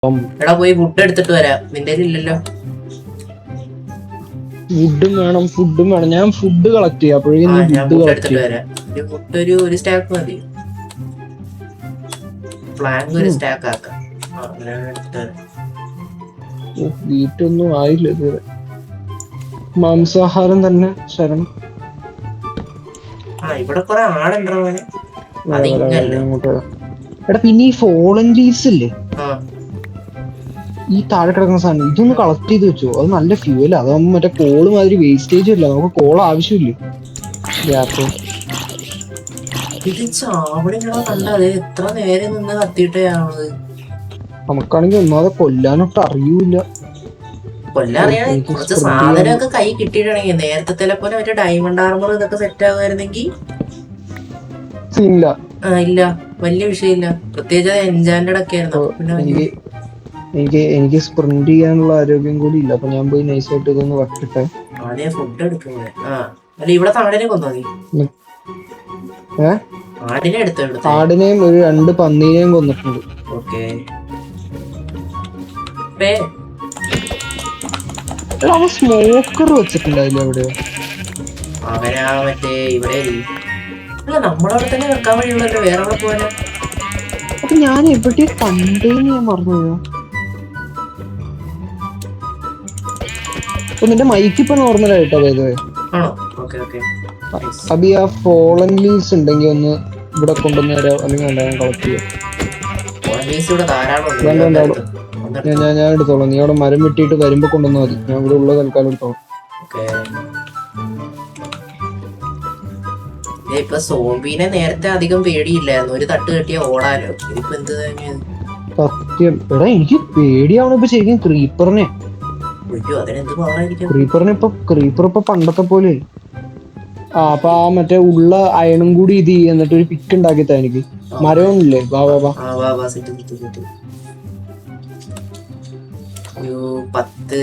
എടാ പോയി ഫുഡ് എടുത്തിട്ട് വരാം. നിന്റെ ഇല്ലല്ലോ. ഫുഡും വേണം. ഞാൻ ഫുഡ് കളക്ട് ചെയ്യാം. അപ്പോഴേക്കും ഞാൻ ഫുഡ് ഫുഡ് കളക്ട് എടുത്തിട്ട് ചെയ്യാം. വരാം. ഫുഡ് ഒരു സ്റ്റാക്ക് മതി. പ്ലാങ്ക് ഒരു സ്റ്റാക്ക് ആക്കാം. വീട്ടൊന്നും ആയില്ല ഇതുവരെ. മാംസാഹാരം തന്നെ ശരണം. ഇവിടെ കൊറേ ആടുണ്ടോ? അത് ഇങ്ങല്ലോ. എടാ പിന്നെ ഈ ഫോളൻ ലീവ്സ് ഇല്ലേ, ഈ താഴെ കിടക്കുന്ന സാധനം, ഇതൊന്ന് കളക്ട് ചെയ്ത് വെച്ചോ. അത് നല്ല ഫ്യൂവൽ. അതാകുമ്പോ മറ്റേ കോള് മാതിരി വേസ്റ്റേജ് ഇല്ല. നമുക്ക് കോൾ ആവശ്യമില്ല. ഗ്യാപ്പ് ഇത് ചാവടിങ്ങളെ കണ്ടത് എത്ര നേരം നിന്ന് കത്തിയിട്ടാണത്. നമുക്കാണെങ്കിൽ ഒന്നാമതെ കൊല്ലാനൊട്ട് അറിയൂല. കൊല്ലറിയാൻ കുറച്ച് സാധനമൊക്കെ കൈ കിട്ടിയിട്ടാണെങ്കിൽ നേരത്തെ പോലെ മറ്റേ ഡയമണ്ട് ആർമർ ഇതൊക്കെ സെറ്റ് ആകുമായിരുന്നെങ്കിൽ ഇല്ല. ഇല്ല, വലിയ വിഷയമില്ല. പ്രത്യേകിച്ച് എൻജാൻഡ് ഒക്കെ ആയിരുന്നു. എനിക്ക് സ്പ്രിന്റ് ചെയ്യാനുള്ള ആരോഗ്യം കൂടി ഇല്ല. അപ്പൊ ഞാൻ പോയി നൈസായിട്ട് ഇതൊന്ന് വട്ടിട്ടെ. ഫുഡ് എടുക്കുന്നത്. അല്ല ഇവിടെ ആടിനെ കൊന്നോ നീ? ആടിനെ എടുത്തോ? ആടിനെയും ഒരു 2 പന്നീനെയും കൊന്നിട്ടുണ്ട്. ഓക്കെ. അവൻ സ്മോക്കർ വെച്ചിട്ടുണ്ടായില്ല എവിടെയോ. അവനാ മറ്റേ ഇവിടെ അല്ല നമ്മളവിടെ തന്നെ വെക്കാൻ വഴിയുള്ളല്ലോ. വേറെ അവിടെ പോവാനാ? അപ്പൊ ഞാൻ എവിടെ കണ്ടേന്ന് ഞാൻ മറന്നുപോയോ. അപ്പൊ നിന്റെ മൈക്ക് ഇപ്പൊ നോർമൽ ആയിട്ടോ? അബി ആ ഫോളൻ ലീവ്സ് ഉണ്ടെങ്കിൽ ഒന്ന് ഇവിടെ കൊണ്ടുവന്ന് തരാം. അല്ലെങ്കിൽ ഞാൻ കളക്ട് ചെയ്യാം. ഞാൻ എടുത്തോളാം. നീ അവിടെ മരം വെട്ടിയിട്ട് വരുമ്പോ കൊണ്ടുവന്നാൽ മതി. ഞാൻ ഇവിടെ ഉള്ള തൽക്കാലം എടുത്തോളാം. ഇപ്പൊ സോംബീനെ നേരത്തെ അധികം പേടിയില്ലായിരുന്നു. ഒരു തട്ട് കെട്ടിയ ഓടാലോ. ഇതിപ്പോ എന്ത് സത്യം. എടാ എനിക്ക് പേടിയാവണം ഇപ്പൊ ശരിക്കും ക്രീപ്പറിനെ. ക്രീപ്പർ ഇപ്പൊ പണ്ടത്തെ പോലെ. അപ്പൊ ആ മറ്റേ ഉള്ള അയണും കൂടി ഇത് എന്നിട്ട് ഒരു പിക്ക് ഉണ്ടാക്കിത്താ എനിക്ക്. മരമൊന്നുമില്ലേ? ഒരു 10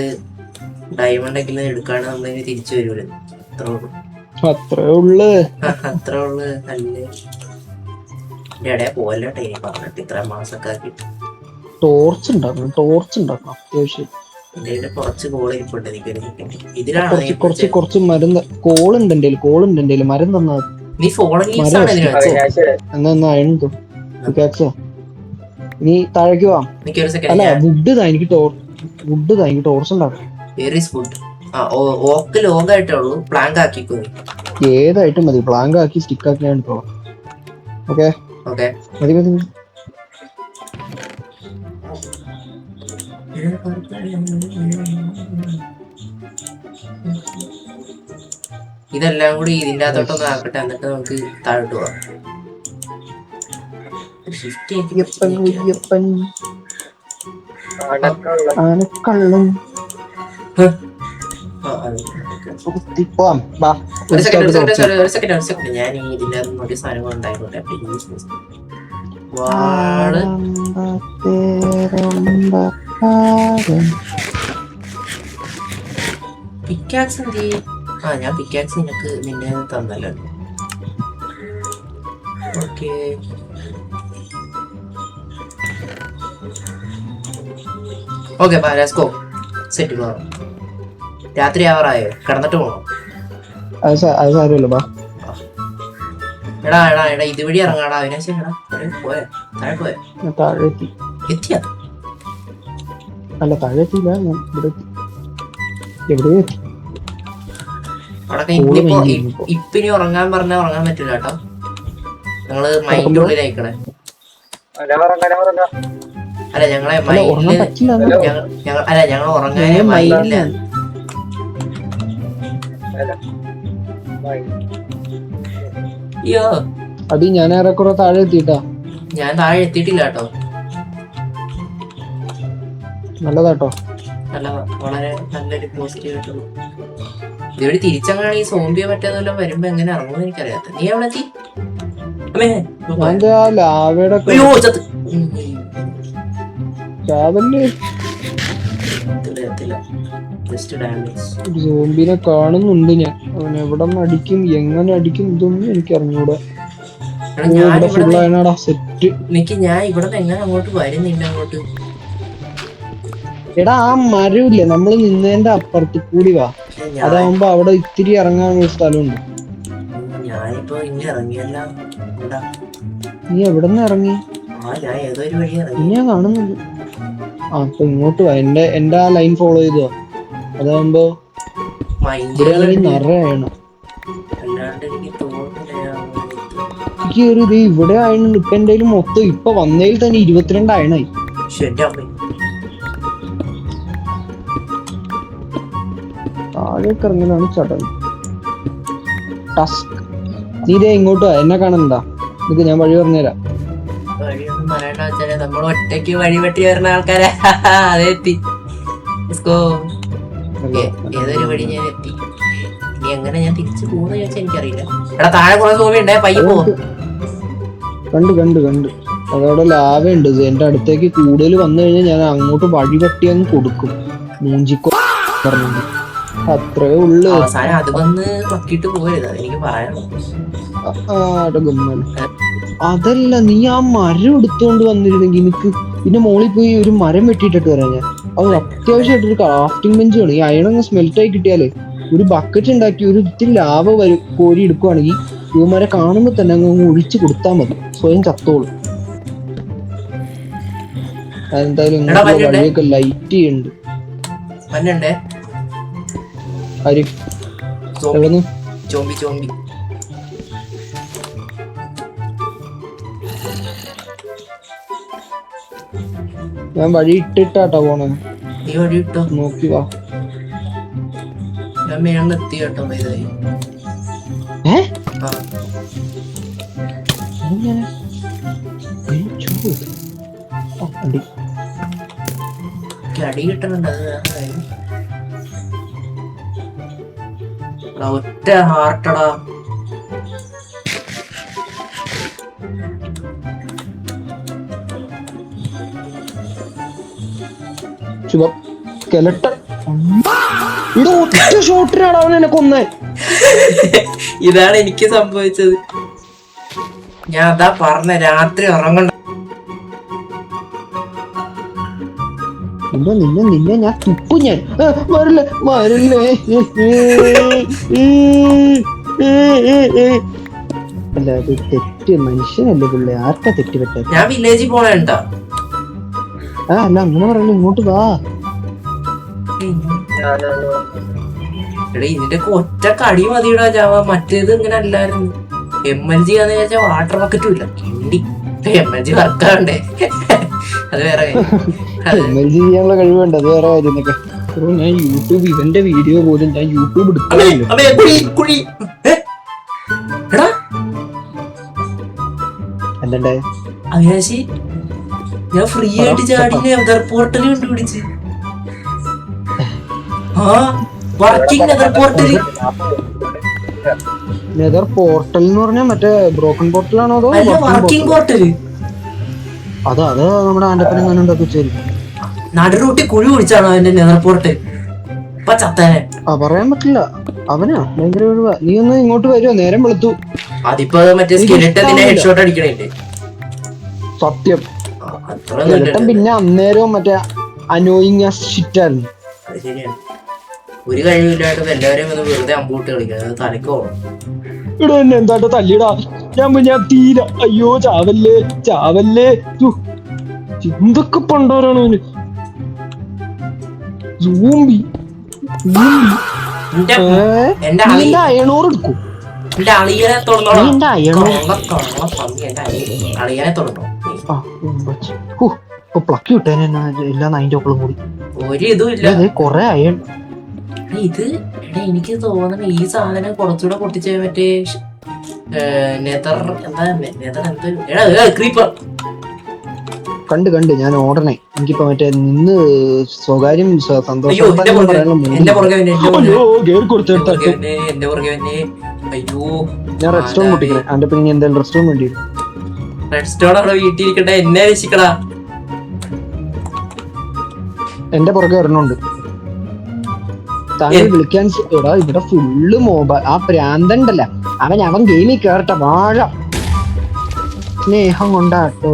ഡയമണ്ട് എങ്കിലും എടുക്കാണ് നമ്മളിനി തിരിച്ചു വരൂല. അത്രേ ഉള്ളു. അല്ലേ ഇടയെ പോലട്ടെ പറഞ്ഞിട്ട് ഇത്ര മാസൊക്കെ ആക്കി. ടോർച്ച് ഉണ്ടാക്കണം അത്യാവശ്യം. കുറച്ച് കോൾ ഇരിപ്പുണ്ട്. കുറച്ച് മരം കോളുണ്ട് എന്റെ മരം തന്നാ എന്നാ അയൺ നീ താഴേക്ക് പോവാം. അല്ല വുഡ് താ എനിക്ക് ടോർച്ച് ഉണ്ടാക്കണം. ഏതായിട്ടും മതി. പ്ലാങ്ക് ആക്കി സ്റ്റിക്ക് ആക്കി ഞാൻ എടുത്തോളാം. ഓക്കെ മതി. ഇതെല്ലാം കൂടി ഇതിന്റെ അകത്തോട്ടൊന്ന് ആക്കട്ടെ. എന്നിട്ട് നമുക്ക് താഴോട്ട് പോവാം. ഒരു സെക്കൻഡ്. ഞാൻ ഇതിന്റെ ഒരു സാധനം ഉണ്ടായിക്കോട്ടെ. പിക്കാക്സ് എന്ത്? ഞാൻ പിക്കാക്സ് നിന്നെ തന്നല്ലോ. ഓക്കെ. Let's go. സെറ്റ് പോകാം. രാത്രി ആവറായോ? കിടന്നിട്ട് പോകണം. എടാ ഇതുവഴി ഇറങ്ങാടാ. അവിനാശം പോയാ താഴെ പോയാ എത്തിയാ? അല്ല താഴെ എത്തിയില്ല. ഇപ്പിനി ഉറങ്ങാൻ പറഞ്ഞാ ഉറങ്ങാൻ പറ്റില്ല കേട്ടോ. ഞങ്ങള് മൈൻഡ് ഉള്ളിൽ അയക്കണേ. അല്ല ഞങ്ങളെ ഞങ്ങൾ ഉറങ്ങാനേ മൈൻഡില്ല. അയ്യോ അത് ഞാൻ ഏറെക്കുറെ താഴെ എത്തിയിട്ടാ. ഞാൻ താഴെ എത്തിയിട്ടില്ല കേട്ടോ. നല്ലതാട്ടോ. വളരെ നല്ലൊരു പോസിറ്റീവ് ആയിട്ടുള്ളൂ. ഇതുവഴി തിരിച്ചങ്ങനെ ഈ സോംബിയോ മറ്റേതെല്ലാം വരുമ്പോ എങ്ങനെ ഇറങ്ങുമെന്ന് എനിക്കറിയാത്ത. നീ എവിടെ എത്തി? സോംബിനെ കാണുന്നുണ്ട് ഞാൻ. അവൻ എവിടെ നിന്ന് അടിക്കും, എങ്ങനെ അടിക്കും, ഇതൊന്നും എനിക്ക് അറിഞ്ഞൂടാ. ഞാൻ ഇവിടെ എങ്ങനെ അങ്ങോട്ട് വരുന്നില്ല. അങ്ങോട്ട് എടാ ആ മരമില്ലേ നമ്മള് നിന്നതിന്റെ അപ്പുറത്ത് കൂടി വാ, അതാവുമ്പോ അവിടെ ഇത്തിരി ഇറങ്ങാനുള്ള സ്ഥലമുണ്ട്. ഞാനിപ്പോ ഇനി ഇറങ്ങിയല്ല. നീ എവിടെ നിന്ന് ഇറങ്ങി? ഞാൻ ഏതൊരു വഴി ഇറങ്ങി. ഞാൻ കാണുന്നില്ല. ആ അപ്പൊ ഇങ്ങോട്ട് വാ, എന്റെ ആ ലൈൻ ഫോളോ ചെയ്തോ. അതാവുമ്പോ നിറയാണ്. അല്ലാണ്ട് എനിക്ക് തോന്നുന്നില്ല. എനിക്ക് ഒരു ഇത് ഇവിടെ ആയതുകൊണ്ട് ഇപ്പൊ എന്റെ മൊത്തം ഇപ്പൊ വന്നതിൽ തന്നെ 22 അയണായി. താഴേക്ക് ഇറങ്ങലാണ് ചടങ്ങ്. ടസ്ക്. നീ ഇതേ ഇങ്ങോട്ട് വാ, എന്നെ കാണണ്ടാ? ഇത് ഞാൻ വഴി പറഞ്ഞുതരാം. വഴിയൊന്നും പറയണ്ട വെച്ചാല് നമ്മൾ ഒറ്റയ്ക്ക് വഴി വെട്ടി വരുന്ന ആൾക്കാരെ. അതെത്തി. ഏതൊരു വഴി ഞാൻ എത്തി. ഇനി എങ്ങനെ ഞാൻ തിരിച്ചു പോകുന്ന ചോദിച്ചാൽ എനിക്കറിയില്ല. എടാ താഴെ കുറെ സോമയുണ്ടേ, പയ്യെ പോകും. കണ്ട് അതവിടെ ലാഭമുണ്ട്. എന്റെ അടുത്തേക്ക് കൂടുതൽ വന്നു കഴിഞ്ഞാൽ ഞാൻ അങ്ങോട്ട് വഴി വെട്ടി അങ്ങ് കൊടുക്കും. മൂഞ്ചിക്കോ പറഞ്ഞു. അത്രേ ഉള്ളു. അവസാനം അത് വന്ന് പക്കിട്ട് പോയത് എനിക്ക് പറയാനുള്ളൂ. അതല്ല, നീ ആ മരം എടുത്തോണ്ട് വന്നിരുന്നെങ്കിൽ എനിക്ക് പിന്നെ മോളിൽ പോയി ഒരു മരം വെട്ടിയിട്ടിട്ട് വരാം ഞാൻ. അത് അത്യാവശ്യമായിട്ട് ഒരു ക്രാഫ്റ്റിംഗ് ബെഞ്ച് വേണം. ഈ അയണങ്ങ് സ്മെൽറ്റ് ആയി കിട്ടിയാലേ ഒരു ബക്കറ്റ് ഉണ്ടാക്കി ഒരു ഇത്തിരി ലാഭ കോരി എടുക്കുവാണെങ്കിൽ ഇവന്മാരെ കാണുമ്പോ തന്നെ അങ്ങ് ഒഴിച്ചു കൊടുത്താൽ മതി, സ്വയം ചത്തോളും. അതെന്തായാലും വഴിയൊക്കെ ലൈറ്റ് ചെയ്യുന്നുണ്ട്. ആര് എവിടെന്ന്? ഞാൻ വഴി ഇട്ടിട്ടാട്ടോ പോണേ. നീ വഴി ഇട്ടോ, നോക്കി വാ. ഞാൻ മേളെത്തി കേട്ടോ. അടി കിട്ടുന്നുണ്ട്. അത് ഒറ്റ ഹാർട്ടടാ. ഇതാണ് എനിക്ക് സംഭവിച്ചത്. ഞാൻ അതാ പറഞ്ഞ, രാത്രി ഉറങ്ങണ്ട. നിന്നെ ഞാൻ തുപ്പു. ഞാൻ വരില്ലേ. അല്ല അത് തെറ്റ് മനുഷ്യനല്ലേ പിള്ളേ, ആർക്കാ തെറ്റ് പറ്റാ? ഞാൻ വില്ലേജിൽ പോണേണ്ട. അല്ല അങ്ങനെ പറയല്ലോ, ഇങ്ങോട്ട് വാ. എടാ ഇതിന്റെ ഒറ്റ കടി മതിയിടാ ജാവ. മറ്റേത് ഇങ്ങനെ അല്ലായിരുന്നു. MLG ആന്ന് ചോദിച്ചാൽ വാട്ടർ ബക്കറ്റും ഇല്ല. MLG വർക്കാണ്ടേ, അത് വേറെ MLG ചെയ്യാനുള്ള കഴിവുണ്ട്, അത് വേറെ കാര്യം. ഞാൻ യൂട്യൂബ് ഇവന്റെ വീഡിയോ പോലും ഞാൻ യൂട്യൂബ് എടുക്കില്ല. അല്ലണ്ടേ അവിനാശി, ഞാൻ ഫ്രീ ആയിട്ട് ചാടി നെതർ പോർട്ടൽ കണ്ടുപിടിച്ച്. നെതർ പോർട്ടൽ എന്ന് പറഞ്ഞാൽ മറ്റേ ബ്രോക്കൺ പോർട്ടൽ ആണോ അതോ വർക്കിംഗ് പോർട്ടൽ? അത് നമ്മുടെ ആൻഡപ്പനെ ഞാൻ ഉണ്ടാക്കി വെച്ചായിരിക്കും. നടുറൂട്ടി കുഴി കുടിച്ചാണോ അതിന്റെ നെതർ പോർട്ടൽ? ചത്താനെ പറയാൻ പറ്റില്ല. അവനാ ഭയങ്കര ഒഴിവാ. നീ ഒന്ന് ഇങ്ങോട്ട് വരുമോ? നേരം വെളുത്തു. അതിപ്പോ മറ്റേ സ്കെലിറ്റന്റെ ഹെഡ്ഷോട്ട് അടിക്കണേ. സത്യം. പിന്നെ അന്നേരവും മറ്റേ അനോയിങ് ഷിറ്റായിരുന്നു. അത് ശരിയാണ്. ഒരു കഴിവില്ലായിട്ട് എല്ലാവരെയും ഒന്ന് വെറുതെ അമ്പൂട്ട് കളിക്കുന്നത് തലക്ക് പോകണം. ഇവിടെ തന്നെ എന്തായിട്ട് തല്ലിടാ. ഞാൻ തീര. അയ്യോ ചാവല്ലേ. എന്തൊക്കെ പണ്ടോരാണ് അവന്. അയണോർ എടുക്കും. അളിയനെ പ്ലക്കി വിട്ടേനെ എല്ലാം 9 o'clock കൂടി. ഒരു ഇതും ഇല്ല. കൊറേ അയൺ. ഇത് എടാ എനിക്ക് തോന്നണ ഈ സാധനം കുറച്ചുകൂടെ പൊട്ടിച്ച മറ്റേ കണ്ട് ഞാൻ ഓടണേ. എനിക്കിപ്പോ മറ്റേ നിന്ന് സ്വകാര്യം സന്തോഷം. ഞാൻ റെഡ് സ്റ്റോൺ പൊട്ടിക്കണേ. അതിന്റെ പിന്നെ എന്തായാലും റെഡ് സ്റ്റോൺ വേണ്ടി വരും. റെഡ് സ്റ്റോൺ അവിടെ വീട്ടിലിരിക്കട്ടെ, എന്നെ രക്ഷിക്കടാ. എന്റെ പുറകെ ഒരെണ്ണമുണ്ട്. താങ്കൾ വിളിക്കാൻ എടാ ഇവിടെ ഫുള്ള് മൊബൈൽ. ആ പ്രാന്തണ്ടല്ല അവൻ ഗെയിമിൽ കേറട്ടെ. വാഴ സ്നേഹം കൊണ്ടാട്ടോ.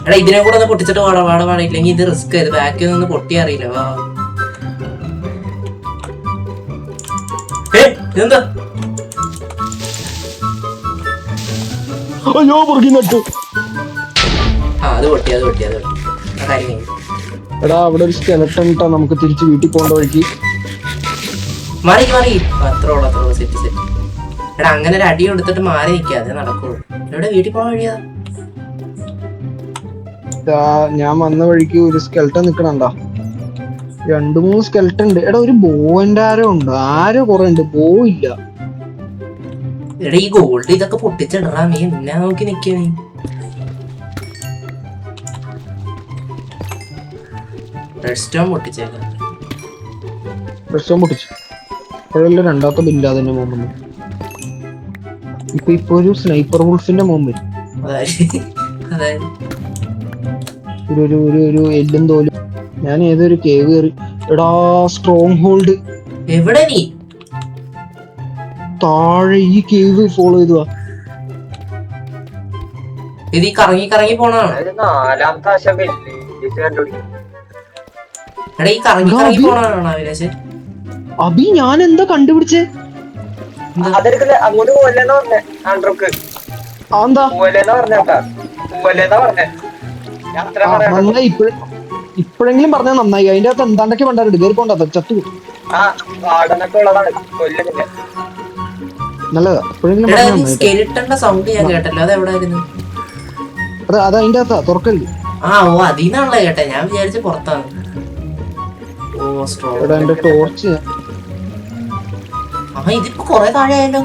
എടാ ഇതിനെ കൂടെ ഒന്ന് പൊട്ടിച്ചിട്ട് വാട ഇല്ലെങ്കിൽ ഇത് റിസ്ക് ആയത് ബാക്കിൽ നിന്ന് പൊട്ടി അറിയില്ല. വാ ഇതെന്താ അയ്യോ പുറകെ നട്ടു. അത് പൊട്ടി ആ കാര്യം കഴിഞ്ഞു. എടാ അവിടെ ഒരു സ്കെലട്ടൺ ഇട്ടാ നമുക്ക് തിരിച്ച് വീട്ടിൽ പോകേണ്ട വഴിക്ക്. മാറി അത്രോളൂ സെറ്റ്. എടാ അങ്ങനെ ഒരു അടി കൊടുത്തിട്ട് മാറി നിൽക്കാതെ നടക്കുള്ളൂ. എവിടെ വീട്ടിൽ പോകാൻ വഴിയാ? ഞാൻ വന്ന വഴിക്ക് ഒരു സ്കെൽട്ടൺ നിക്കണണ്ടാ. 2-3 സ്കെൽട്ടൺ ഉണ്ട്. എടാ ഒരു ബോന്റെ ആരോ ഉണ്ട്. ആരോ കുറെ ഉണ്ട്. ബോ ഇല്ല. എടാ ഈ ഗോൾഡ് ഇതൊക്കെ പൊട്ടിച്ചിടറാ. നീ നിന്നെ നോക്കി നിക്ക. നീ റെഡ് സ്റ്റോൺ പൊട്ടിച്ചേക്കാം. റെഡ് സ്റ്റോൺ പൊട്ടിച്ചു. അപ്പോഴല്ലേ രണ്ടാമത്തെ ബില്ലാതിന്റെ മോമെന്റ്. ഇപ്പൊ ഒരു സ്നൈപ്പർ വുൾഫിന്റെ മോമെന്റ്. അതായത് ഒരു എല്ലും തോലും. ഞാൻ ഏതൊരു കേവ് കയറി. എടാ സ്ട്രോങ് ഹോൾഡ് എവിടെ? നീ താഴെ ഈ കേവ് ഫോളോ ചെയ്തുവാ. ഇത് ഈ കറങ്ങി പോണാണ്. എടാ ഈ കറങ്ങി പോണാണ് അഭിലാഷ്. അഭി ഞാൻ എന്താ കണ്ടുപിടിച്ചേ? അങ്ങോട്ട് പോലെന്ന് പറഞ്ഞേ ആൻഡ്രോക്ക്. എന്താ നന്നായി ഇപ്പോഴെങ്കിലും പറഞ്ഞാൽ നന്നായി. അതിന്റെ അകത്ത് എന്താണ്ടൊക്കെ പണ്ടാറുണ്ട്. കയറി പോണ്ട ചത്തു. നല്ലതാ. സ്കെലിട്ടന്റെ സൗണ്ട് ഞാൻ കേട്ടല്ലോ. അത് എവിടെ ആയിരുന്നു? അത് അതിന്റെ അകത്താ. തുറക്കരുത്. ഓ അതിന്നാണല്ലോ കേട്ടെ. ഞാൻ വിചാരിച്ച പുറത്താണ്. ഓ എന്റെ ടോർച്ച്. ഇതിപ്പോ കൊറേ താഴെ ആയല്ലോ.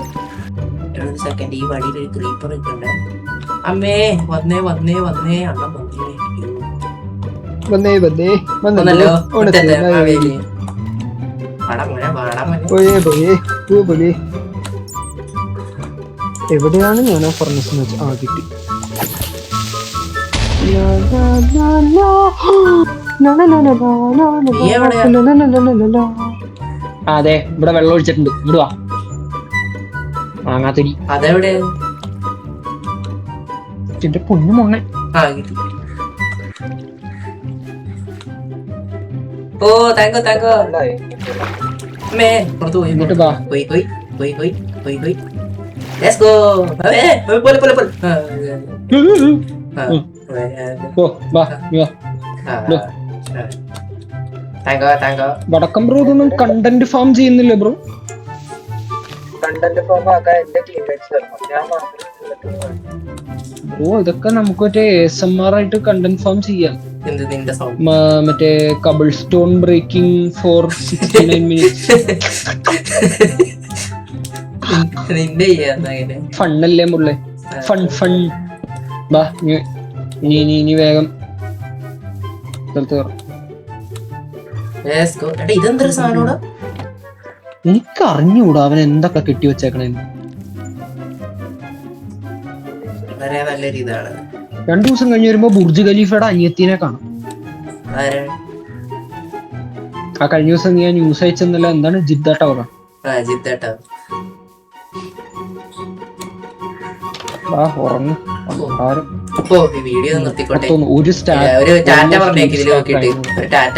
സെക്കൻഡ് ഈ വഴിയിൽ ഒരു ക്രീപ്പർ ഇട്ടുണ്ട്. അമ്മേ വന്നേ അണ്ണൻ വന്നല്ലോ. എവിടെയാണ് ഞാൻ ഫർണിച്ചർ വെച്ച് കിട്ടി. അതെ ഇവിടെ വെള്ളം ഒഴിച്ചിട്ടുണ്ട്. ഇവിടുവാ മാങ്ങാത്തിരി. അതെവിടെ? എന്റെ പൊന്നു മോങ്ങൻ. ഓ താങ്കോ അമ്മേ പുറത്ത് പോയി. എന്നിട്ട് വാ. പോയി ലെറ്റ്സ് ഗോ. താങ്കോ. വടക്കം ബ്രോ ഇതൊന്നും കണ്ടന്റ് ഫാം ചെയ്യുന്നില്ല ബ്രോ? ബ്രോ ഇതൊക്കെ നമുക്ക് മറ്റേ ASMR ആയിട്ട് കണ്ടന്റ് ഫാം ചെയ്യാം. മറ്റേ cobble stone breaking for 69 minutes. ഫണ്ണല്ലേ മുള്ളേ? ഫൺ. ബാ നീ വേഗം ഇതെന്തൊരു സാധനോടാ? എനിക്ക് അറിഞ്ഞൂടാ അവൻ എന്തൊക്കെ കെട്ടിവെച്ചേക്കണേന്ന്. നല്ലൊരു ഇതാണ്. 2 ദിവസം കഴിഞ്ഞ് വരുമ്പോ ബുർജ് ഖലീഫയുടെ അനിയത്തിനെ കാണാം. ആ കഴിഞ്ഞ ദിവസം ഞാൻ ന്യൂസ് അയച്ചെന്നല്ല. എന്താണ് ജിദ്ദ ടവറാ? ഉറങ്ങും. വീഡിയോ നിർത്തിക്കോട്ടെ. ഒരു ടാറ്റ പറഞ്ഞേക്ക് ഇതിൽ നോക്കിട്ട്. ടാറ്റ.